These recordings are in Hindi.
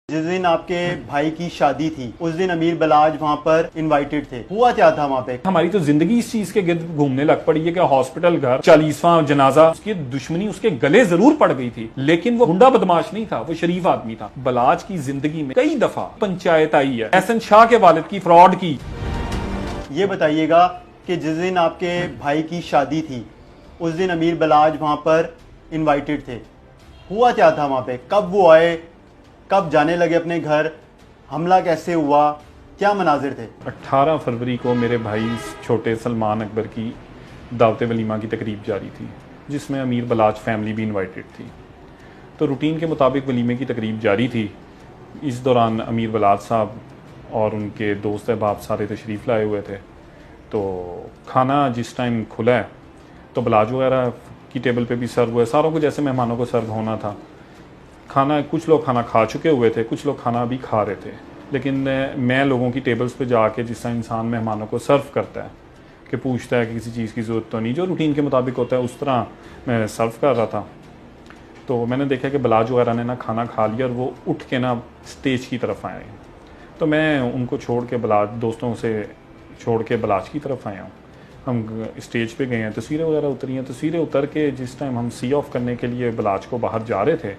जिस दिन आपके भाई की शादी थी उस दिन अमीर बलाज वहाँ पर इनवाइटेड थे। हुआ क्या था वहाँ पे? हमारी तो जिंदगी इस चीज के गिर्द घूमने लग पड़ी है कि हॉस्पिटल घर 40वां जनाजा, उसकी दुश्मनी उसके गले जरूर पड़ गई थी, लेकिन वो गुंडा बदमाश नहीं था, वो शरीफ आदमी था। बलाज की जिंदगी में कई दफा पंचायत आई है एहसन शाह के वालिद की फ्रॉड की। ये बताइएगा कि जिस दिन आपके भाई की शादी थी उस दिन अमीर बलाज वहाँ पर इनवाइटेड थे। हुआ क्या था वहाँ पे? कब वो आए, कब जाने लगे अपने घर, हमला कैसे हुआ, क्या मनाजिर थे? 18 फरवरी को मेरे भाई छोटे सलमान अकबर की दावत वलीमा की तकरीब जारी थी, जिसमें अमीर बलाज फैमिली भी इनवाइटेड थी। तो रूटीन के मुताबिक वलीमे की तकरीब जारी थी। इस दौरान अमीर बलाज साहब और उनके दोस्त अहबाब सारे तशरीफ़ लाए हुए थे। तो खाना जिस टाइम खुला है तो बलाज वगैरह की टेबल पे भी सर्व हुआ, सारों को जैसे मेहमानों को सर्व होना था। खाना, कुछ लोग खाना खा चुके हुए थे, कुछ लोग खाना अभी खा रहे थे, लेकिन मैं लोगों की टेबल्स पे जाके जिस तरह इंसान मेहमानों को सर्व करता है कि पूछता है कि किसी चीज़ की ज़रूरत तो नहीं, जो रूटीन के मुताबिक होता है उस तरह मैं सर्व कर रहा था। तो मैंने देखा कि बलाज वगैरह ने ना खाना खा लिया और वो उठ के ना स्टेज की तरफ आए। तो मैं उनको छोड़ के बलाज, दोस्तों से छोड़ के बलाज की तरफ आया हूँ। हम स्टेज पे गए हैं, तस्वीरें वगैरह उतरी हैं। तस्वीरें उतर के जिस टाइम हम सी ऑफ करने के लिए बलाज को बाहर जा रहे थे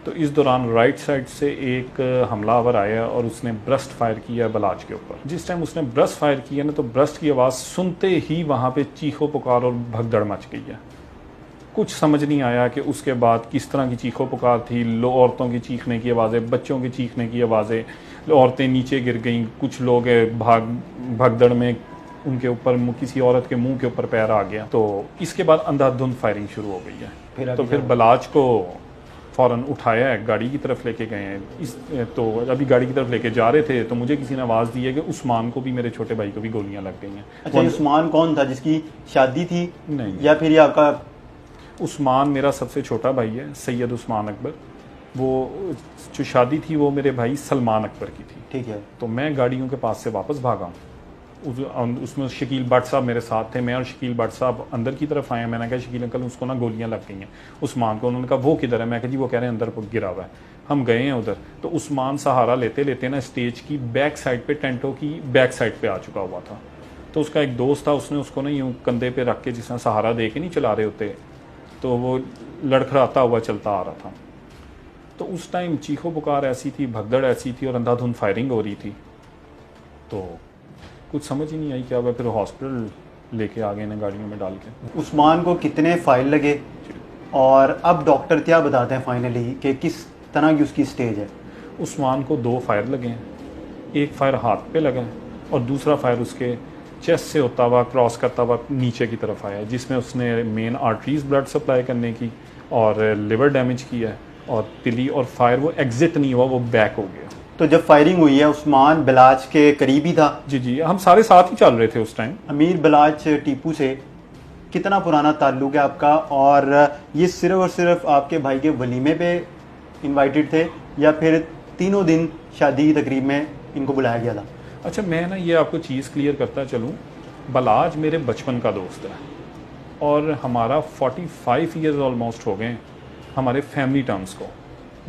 तो इस दौरान राइट साइड से एक हमलावर आया और उसने ब्रस्ट फायर किया बलाज के ऊपर। जिस टाइम उसने ब्रस्ट फायर किया ना तो ब्रस्ट की आवाज़ सुनते ही वहाँ पे चीखो पुकार और भगदड़ मच गई है। कुछ समझ नहीं आया कि उसके बाद किस तरह की चीखो पुकार थी। औरतों की चीखने की आवाज़ें, बच्चों की चीखने की आवाज़ें, औरतें नीचे गिर गईं, कुछ लोग भगदड़ में उनके ऊपर किसी औरत के मुंह के ऊपर पैर आ गया। तो इसके बाद अंधाधुंध फायरिंग शुरू हो गई है। तो फिर बलाज को फ़ौरन उठाया है, गाड़ी की तरफ लेके गए हैं। तो अभी गाड़ी की तरफ लेके जा रहे थे तो मुझे किसी ने आवाज़ दी है कि उस्मान को भी, मेरे छोटे भाई को भी गोलियां लग गई हैं। अच्छा, उस्मान कौन था? जिसकी शादी थी? नहीं, या फिर ये आपका? उस्मान मेरा सबसे छोटा भाई है, सैयद उस्मान अकबर। वो जो शादी थी वो मेरे भाई सलमान अकबर की थी। ठीक है। तो मैं गाड़ियों के पास से वापस भागा हूँ। उसमें शकील भट्ट साहब मेरे साथ थे। मैं और शकील भट्ट साहब अंदर की तरफ आए। मैंने कहा शकील अंकल उसको ना गोलियां लग गई हैं उस्मान को। उन्होंने कहा वो किधर है? मैं कहा जी वो कह रहे हैं अंदर गिरा हुआ है। हम गए हैं उधर तो उस्मान सहारा लेते लेते ना स्टेज की बैक साइड पे, टेंटों की बैक साइड पे आ चुका हुआ था। तो उसका एक दोस्त था, उसने उसको ना यूँ कंधे पे रख के जिस तरह सहारा दे के नहीं चला रहे होते, तो वो लड़खड़ाता हुआ चलता आ रहा था। तो उस टाइम चीखो पुकार ऐसी थी, भगदड़ ऐसी थी और अंधाधुंध फायरिंग हो रही थी। तो कुछ समझ ही नहीं आई क्या हुआ। फिर हॉस्पिटल लेके आ गए ना गाड़ियों में डाल के। उस्मान को कितने फाइल लगे और अब डॉक्टर क्या बताते हैं फाइनली कि किस तरह की उसकी स्टेज है? उस्मान को 2 फायर लगे हैं। एक फायर हाथ पे लगा है और दूसरा फायर उसके चेस्ट से होता हुआ क्रॉस करता हुआ नीचे की तरफ आया, जिसमें उसने मेन आर्टरीज ब्लड सप्लाई करने की और लिवर डैमेज किया है और तिली, और फायर वो एग्जिट नहीं हुआ, वो बैक हो गया। तो जब फायरिंग हुई है उस्मान बलाज के करीब ही था? जी जी, हम सारे साथ ही चल रहे थे उस टाइम। अमीर बलाज टीपू से कितना पुराना ताल्लुक है आपका, और ये सिर्फ और सिर्फ आपके भाई के वलीमे पे इनवाइटेड थे या फिर तीनों दिन शादी की तकरीब में इनको बुलाया गया था? अच्छा, मैं ना ये आपको चीज़ क्लियर करता चलूँ, बलाज मेरे बचपन का दोस्त है और हमारा 45 ईयर्स ऑलमोस्ट हो गए हमारे फैमिली टर्म्स को।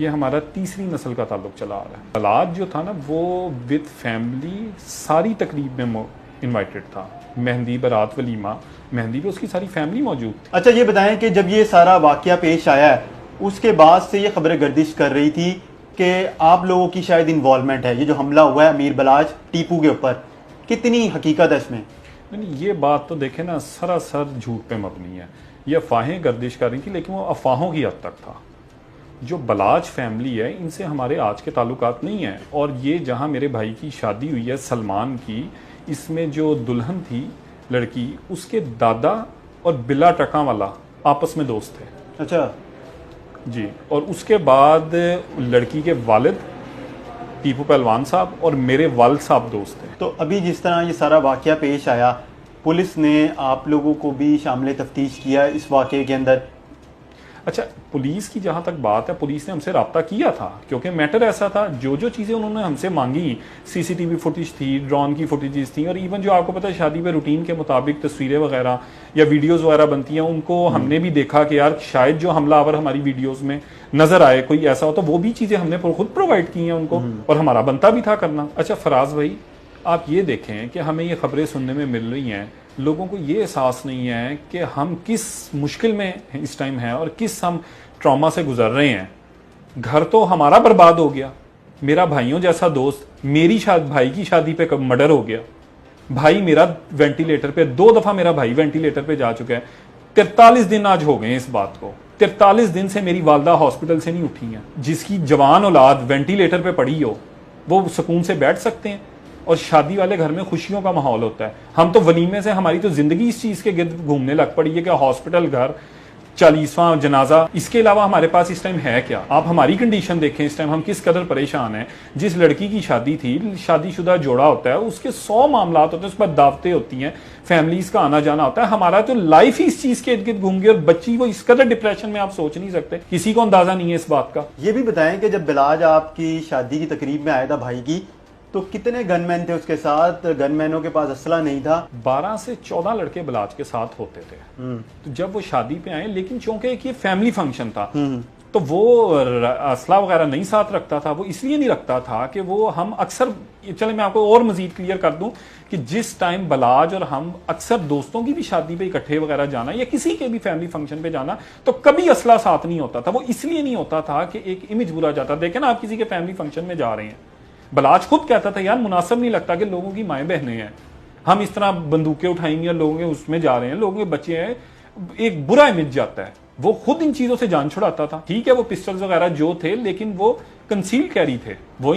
ये हमारा तीसरी नस्ल का ताल्लुक चला आ रहा है। बलाज जो था ना वो विद फैमिली सारी तकरीब में इनवाइटेड था। मेहंदी, बारात, वलीमा, मेहंदी पे उसकी सारी फैमिली मौजूद थी। अच्छा, ये बताएं कि जब ये सारा वाकया पेश आया है उसके बाद से ये खबरें गर्दिश कर रही थी कि आप लोगों की शायद इन्वॉल्वमेंट है, ये जो हमला हुआ है अमीर बलाज टीपू के ऊपर, कितनी हकीकत है इसमें? नहीं, ये बात तो देखें ना सरासर झूठ पे मबनी है। ये अफवाहें गर्दिश कर रही थी, लेकिन वो अफवाहों की हद तक था। जो बलाज फैमिली है इनसे हमारे आज के ताल्लुकात नहीं है। और ये जहाँ मेरे भाई की शादी हुई है सलमान की, इसमें जो दुल्हन थी लड़की, उसके दादा और बिला टका वाला आपस में दोस्त थे। अच्छा जी, और उसके बाद लड़की के वालिद टीपू पहलवान साहब और मेरे वालिद साहब दोस्त थे। तो अभी जिस तरह ये सारा वाकया पेश आया, पुलिस ने आप लोगों को भी शामिल तफ्तीश किया इस वाकये के अंदर? अच्छा, पुलिस की जहाँ तक बात है, पुलिस ने हमसे रब्ता किया था क्योंकि मैटर ऐसा था, जो जो चीज़ें उन्होंने हमसे मांगी, सीसीटीवी फुटेज थी, ड्रोन की फुटेजेस थी, और इवन जो आपको पता है शादी पे रूटीन के मुताबिक तस्वीरें वगैरह या वीडियोस वगैरह बनती हैं, उनको हमने भी देखा कि यार शायद जो हमलावर हमारी वीडियोस में नजर आए कोई ऐसा हो तो वो भी चीजें हमने खुद प्रोवाइड की हैं उनको, और हमारा बनता भी था करना। अच्छा फराज भाई, आप ये देखें कि हमें ये खबरें सुनने में मिल रही हैं, लोगों को ये एहसास नहीं है कि हम किस मुश्किल में इस टाइम हैं और किस हम ट्रॉमा से गुजर रहे हैं। घर तो हमारा बर्बाद हो गया, मेरा भाइयों जैसा दोस्त, मेरी भाई की शादी पे मर्डर हो गया, भाई मेरा वेंटिलेटर पे, 2 दफा मेरा भाई वेंटिलेटर पे जा चुका है। 43 दिन आज हो गए इस बात को, 43 दिन से मेरी वालदा हॉस्पिटल से नहीं उठी है। जिसकी जवान औलाद वेंटिलेटर पे पड़ी हो वो सुकून से बैठ सकते हैं, और शादी वाले घर में खुशियों का माहौल होता है। हम तो वलीमे से, हमारी तो जिंदगी इस चीज के गिर्द घूमने लग पड़ी है कि हॉस्पिटल, घर, 40वां जनाजा, इसके अलावा हमारे पास इस टाइम है क्या। आप हमारी कंडीशन देखें इस टाइम हम किस कदर परेशान हैं। जिस लड़की की शादी थी, शादीशुदा जोड़ा होता है, उसके 100 मामला होते हैं, उस पर दावतें होती हैं, फैमिलीज का आना जाना होता है। हमारा तो लाइफ ही इस चीज के इर्द गिर्द घूम गई, और बच्ची वो इस कदर डिप्रेशन में आप सोच नहीं सकते, किसी को अंदाजा नहीं है इस बात का। ये भी बताएं कि जब बिलाज आपकी शादी की तकरीब में आया था भाई की, तो कितने गनमैन थे उसके साथ? गनमैनों के पास असला नहीं था। 12 से 14 लड़के बिलाज के साथ होते थे। तो जब वो शादी पे आए, लेकिन चूंकि एक ये फैमिली फंक्शन था, तो वो असला वगैरह नहीं साथ रखता था। वो इसलिए नहीं रखता था कि वो, हम अक्सर, चले मैं आपको और मजीद क्लियर कर दूं कि जिस टाइम बलाज और हम अक्सर दोस्तों की भी शादी पे इकट्ठे वगैरह जाना या किसी के भी फैमिली फंक्शन पे जाना, तो कभी असला साथ नहीं होता था। वो इसलिए नहीं होता था कि एक इमेज बुरा जाता। देखें ना, आप किसी के फैमिली फंक्शन में जा रहे हैं, बलाज खुद कहता था यार मुनासिब नहीं लगता कि लोगों की माएँ बहनें हैं, हम इस तरह बंदूकें उठाएंगे और लोगों के उसमें जा रहे हैं, लोगों के बच्चे हैं, एक बुरा इमेज जाता है। वो खुद इन चीजों से जान छुड़ाता था। ठीक है वो पिस्टल्स वगैरह जो थे, लेकिन वो कंसील कैरी थे, वो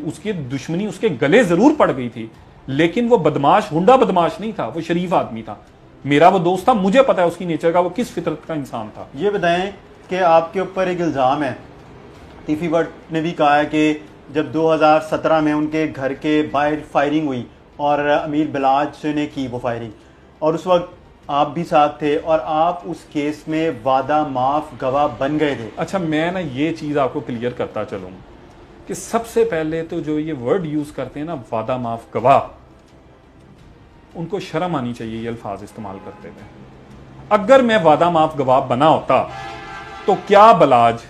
उसकी दुश्मनी उसके गले जरूर पड़ गई थी, लेकिन वो बदमाश, गुंडा बदमाश नहीं था, वो शरीफ आदमी था। मेरा वो दोस्त था, मुझे पता है उसकी नेचर का, वो किस फितरत का इंसान था। ये बताएं कि आपके ऊपर एक इल्ज़ाम है, तीफी भट्ट ने भी कहा है कि जब 2017 में उनके घर के बाहर फायरिंग हुई और अमीर बिलाज ने की वो फायरिंग, और उस वक्त आप भी साथ थे और आप उस केस में वादा माफ गवाह बन गए थे। अच्छा, मैं ना ये चीज आपको क्लियर करता चलूं कि सबसे पहले तो जो ये वर्ड यूज करते हैं ना, वादा माफ गवाह, उनको शर्म आनी चाहिए ये अल्फाज इस्तेमाल करते हुए। अगर मैं वादा माफ गवाह बना होता तो क्या बलाज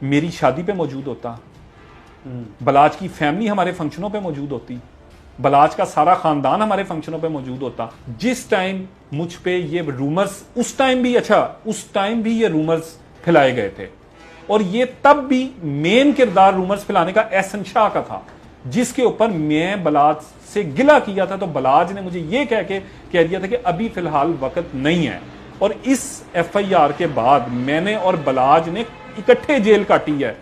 मेरी शादी पे मौजूद होता? बलाज की फैमिली हमारे फंक्शनों पे मौजूद होती? बलाज का सारा खानदान हमारे फंक्शनों पे मौजूद होता? जिस टाइम मुझ पे ये रूमर्स, उस टाइम भी ये रूमर्स फैलाए गए थे, और ये तब भी मेन किरदार रूमर्स फैलाने का एहसन शाह का था, जिसके ऊपर मैं बलाज से गिला किया था। तो बलाज ने मुझे ये कह दिया था कि अभी फिलहाल वक्त नहीं है, और इस FIR के बाद मैंने और बलाज ने इकट्ठे जेल काटी है,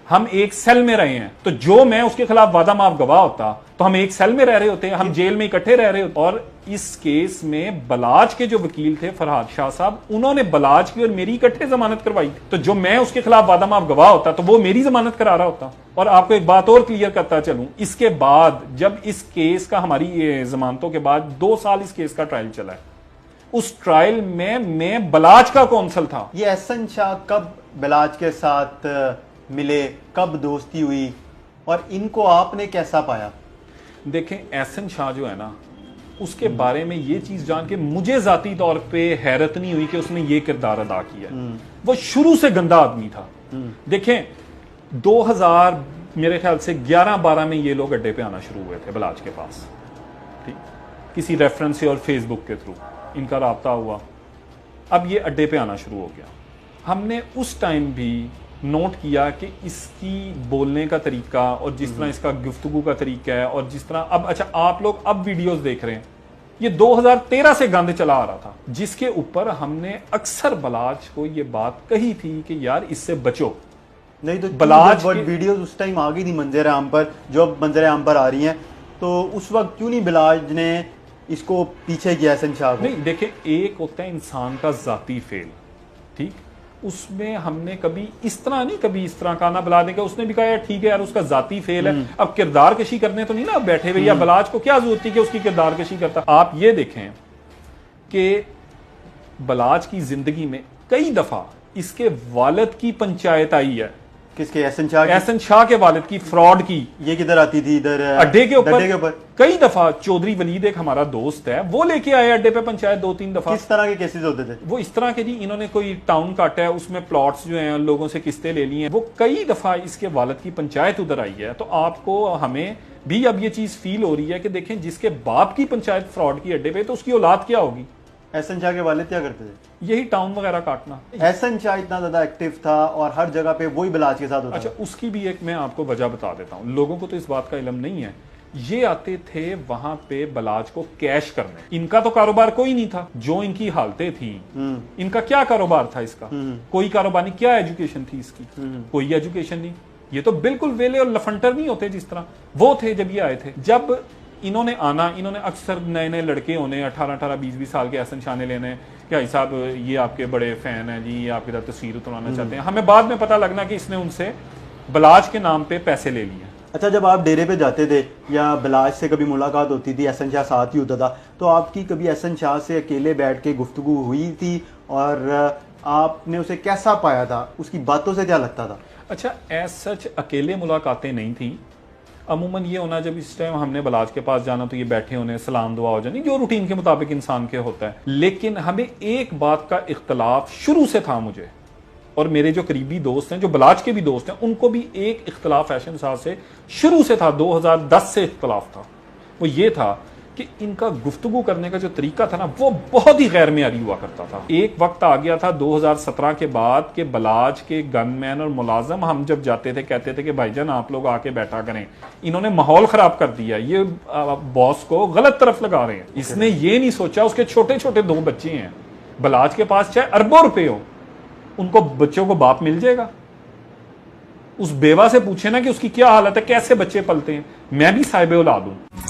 हम एक सेल में रहे हैं। तो जो मैं उसके खिलाफ वादा माफ गवाह होता तो हम एक सेल में रह रहे होते, हम जेल में इकट्ठे रह रहे होते। और इस केस में बलाज के जो वकील थे फरहाद शाह साहब, उन्होंने बलाज की और मेरी इकट्ठे जमानत करवाई। तो जो मैं उसके खिलाफ वादा माफ गवाह होता तो वो मेरी जमानत करा रहा होता। और आपको एक बात और क्लियर करता चलूं, इसके बाद जब इस केस का, हमारी जमानतों के बाद 2 साल इस केस का ट्रायल चला है, उस ट्रायल में मैं बलाज का कौंसल था। ये एहसन शाह कब बिलाज के साथ मिले, कब दोस्ती हुई, और इनको आपने कैसा पाया? देखें, एहसन शाह जो है ना, उसके बारे में ये चीज जान के मुझे जाती तौर पे हैरत नहीं हुई कि उसने ये किरदार अदा किया। वो शुरू से गंदा आदमी था। देखें, 2000 मेरे ख्याल से 11-12 में ये लोग अड्डे पे आना शुरू हुए थे बलाज के पास, ठीक, किसी रेफरेंस से और फेसबुक के थ्रू इनका राब्ता हुआ। अब ये अड्डे पे आना शुरू हो गया। हमने उस टाइम भी नोट किया कि इसकी बोलने का तरीका और जिस तरह इसका गुफ्तगू का तरीका है, और जिस तरह अब, अच्छा आप लोग अब वीडियोस देख रहे हैं, ये 2013 से गंद चला आ रहा था, जिसके ऊपर हमने अक्सर बलाज को ये बात कही थी कि यार इससे बचो। नहीं तो बलाज वीडियोस उस टाइम आ गई थी मंजर आम पर, जो अब मंजर आम पर आ रही हैं, तो उस वक्त क्यों नहीं बिलाज ने इसको पीछे किया एहसन शाह को? नहीं, देखे, एक होता है इंसान का जाती फेल, ठीक, उसमें हमने कभी इस तरह नहीं, कभी इस तरह का ना बला देगा। उसने भी कहा यार ठीक है यार, उसका जाती फेल है, अब किरदार कशी करने तो नहीं ना बैठे हुए, या बलाज को क्या जरूरत थी कि उसकी किरदार कशी करता। आप ये देखें कि बलाज की जिंदगी में कई दफा इसके वालिद की पंचायत आई है किसके? एहसन शाह की? एहसन शाह के वालिद की फ्रॉड की। ये किधर आती थी? इधर अड्डे के अड्डे के ऊपर ऊपर। कई दफा चौधरी वलीद एक हमारा दोस्त है, वो लेके आए अड्डे पे पंचायत 2-3 दफा। किस तरह के केसेस होते थे? वो इस तरह के नहीं, इन्होंने कोई टाउन काटा है, उसमें प्लॉट्स जो हैं लोगों से किस्तें ले ली हैं, वो कई दफा इसके वालिद की पंचायत उधर आई है। तो आपको हमें भी अब ये चीज फील हो रही है कि देखें जिसके बाप की पंचायत फ्रॉड की अड्डे पे, तो उसकी औलाद क्या होगी? एहसन शाह के वालिद क्या करते थे? यही टाउन वगैरह काटना। एहसन शाह इतना ज्यादा एक्टिव था और हर जगह पे वही बलाज के साथ होता अच्छा, था। उसकी भी एक मैं आपको वजह बता देता हूँ, लोगों को तो इस बात का इल्म नहीं है। ये आते थे वहां पे बलाज को कैश करने, इनका तो कारोबार कोई नहीं था। जो इनकी हालतें थी, इनका क्या कारोबार था इसका? कोई कारोबार नहीं। क्या एजुकेशन थी इसकी? कोई एजुकेशन नहीं। ये तो बिल्कुल वेले और लफंटर नहीं होते जिस तरह वो थे जब ये आए थे। जब इन्होंने आना, इन्होंने अक्सर नए नए लड़के होने 18-18, 20-20 साल के एहसन शाह ने लेने, क्या भाई साहब ये आपके बड़े फैन हैं जी, ये आपके साथ तस्वीर उतरवाना चाहते हैं। हमें बाद में पता लगना कि इसने उनसे बलाज के नाम पे पैसे ले लिए। अच्छा, जब आप डेरे पे जाते थे या बलाज से कभी मुलाकात होती थी, एहसन शाह साथ ही होता था, तो आपकी कभी एहसन शाह से अकेले बैठ के गुफ्तगू हुई थी और आपने उसे कैसा पाया था? उसकी बातों से क्या लगता था? अच्छा, एज सच अकेले मुलाकातें नहीं थी। अमूमन ये होना, जब इस टाइम हमने बलाज के पास जाना तो ये बैठे होने, सलाम दुआ हो जानी, जो रूटीन के मुताबिक इंसान के होता है। लेकिन हमें एक बात का इख्तलाफ शुरू से था, मुझे और मेरे जो करीबी दोस्त हैं, जो बलाज के भी दोस्त हैं, उनको भी एक इख्तलाफ एहसन शाह से शुरू से था। 2010 से इख्तलाफ था। वो ये था कि इनका गुफ्तगू करने का जो तरीका था ना, वो बहुत ही गैर मेयारी हुआ करता था। एक वक्त आ गया था 2017 के बाद के बलाज के गनमैन और मुलाजम हम जब जाते थे कहते थे कि भाईजान आप लोग आके बैठा करें, इन्होंने माहौल खराब कर दिया, ये बॉस को गलत तरफ लगा रहे हैं। इसने ये नहीं सोचा उसके छोटे छोटे 2 बच्चे हैं, बलाज के पास चाहे अरबों रुपए हो, उनको बच्चों को बाप मिल जाएगा। उस बेवा से पूछे ना कि उसकी क्या हालत है, कैसे बच्चे पलते हैं। मैं भी साहिब औलाद हूं।